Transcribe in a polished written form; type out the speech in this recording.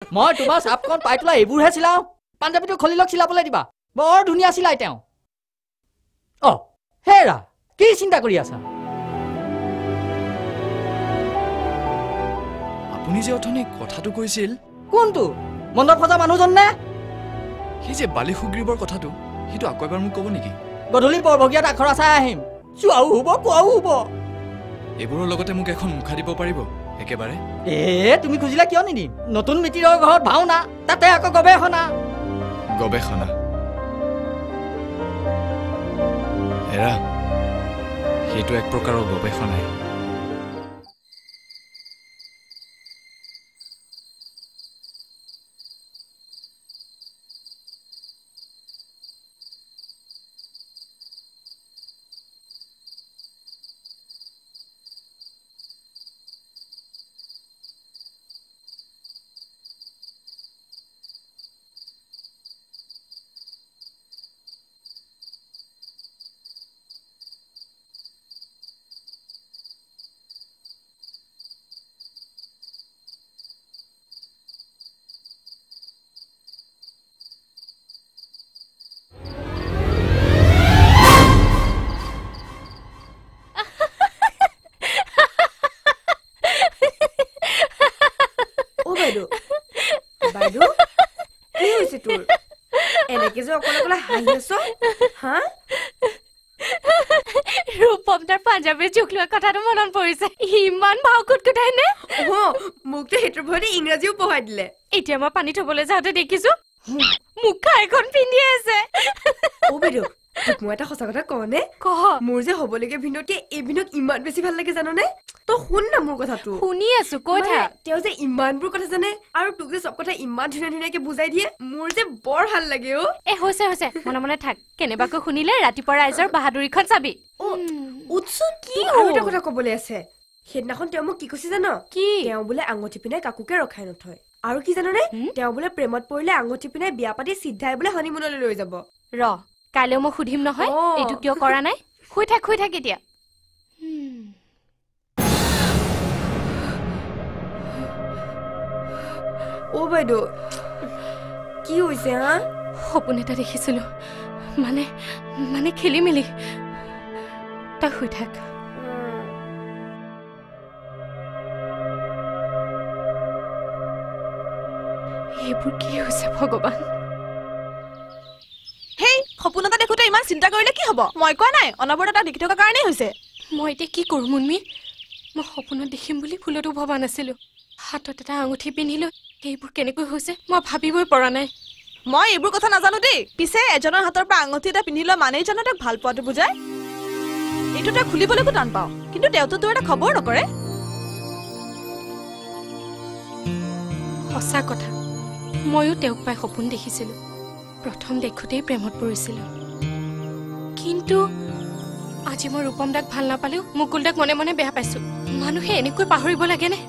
মই তোমাৰ চাপখন পাইতলা এইবোৰহে চিলাওঁ পাঞ্জাবীটো খুলি লওক চিলাবলৈ দিবা বৰ ধুনীয়া চিলাই তেওঁ অ হেৰা কি চিন্তা কৰি আছা আপুনি যে অথনি কথাটো কৈছিল কোনটো মণ্ডপ সজা মানুহজন নে সেই যে বালি সুগ্ৰীবৰ কথাটো সেইটো আকৌ এবাৰ মোক ক'ব নেকি গধূলি বৰভগীয়াত আখৰা চাই আহিম চোৱাও হ'ব কোৱাও হ'ব এইবোৰৰ লগতে মোক এখন মুখা দিব পাৰিব একেবাৰে তুমি খুজিলে কিয় নিদিম নতুন মিতিৰৰ ঘৰত ভাওনা তাতে আকৌ গৱেষণা হেৰা সেইটো এক প্ৰকাৰৰ গৱেষণাই ৰূপম তাৰ পাঞ্জাবী জোক লোৱা কথাটো মনত পৰিছে ইমান ভাও কুটকুটাই নে মোকতো সেইটোৰ ভয়তে ইংৰাজীও পঢ়াই দিলে এতিয়া মই পানী থবলৈ যাওঁতে দেখিছো মুখা এখন পিন্ধি আছে মই এটা সঁচা কথা কওঁ নে মোৰ যে হ'বলগীয়া ভিনদেউটিয়ে এই ভিনক ইমান বেছি ভাল লাগে জাননে তই শুন না মোৰ কথাটো শুনি আছো কৈ থাক তেওঁ যে ইমানবোৰ কথা জানে আৰু তোক যে চব কথা ইমান ধুনীয়া ধুনীয়াকে বুজাই দিয়ে মোৰ যে বৰ ভাল লাগে হৈছে মনে মনে থাক কেনেবাকৈ শুনিলে ৰাতিপুৱা ৰাইজৰ বাহাদুৰিখন চাবি উৎসৱ কি আৰু এটা কথা ক'বলৈ আছে সেইদিনাখন তেওঁ মোক কি কৈছে জানো কি তেওঁ বোলে আঙুঠি পিনাই কাকুকে ৰখাই নথয় আৰু কি জাননে তেওঁ বোলে প্ৰেমত পৰিলে আঙুঠি পিনাই বিয়া পাতি চিধাই বোলে হনিমুনলৈ লৈ যাব কাইলৈ মই সুধিম নহয় এইটো কিয় কৰা নাই শুই থাক এতিয়া বাইদেউ কি হৈছে হা সপোন এটা দেখিছিলো মানে খেলি মেলি তই শুই থাক এইবোৰ কি হৈছে ভগৱান সপোন এটা দেখোতে ইমান চিন্তা কৰিলে কি হ'ব মই কোৱা নাই অনবৰত এটা দেখি থকা কাৰণেই হৈছে মই এতিয়া কি কৰোঁ মুনমি মই সপোনত দেখিম বুলি ফুলতো ভবা নাছিলো হাতত এটা আঙুঠি পিন্ধিলো এইবোৰ কেনেকৈ হৈছে মই ভাবিবই পৰা নাই মই এইবোৰ কথা নাজানো দেই পিছে এজনৰ হাতৰ পৰা আঙুঠি এটা পিন্ধি লোৱা মানেই জানো তাক ভাল পোৱাটো বুজায় এইটো তই খুলিবলৈকো টান পাওঁ কিন্তু তেওঁতো তোৰ এটা খবৰ নকৰে সঁচা কথা ময়ো তেওঁক পাই সপোন দেখিছিলো প্ৰথম দেখোতেই প্ৰেমত পৰিছিলো কিন্তু আজি মই ৰূপম দাক ভাল নাপালেও মুকুল দাক মনে মনে বেয়া পাইছো মানুহে এনেকৈ পাহৰিব লাগেনে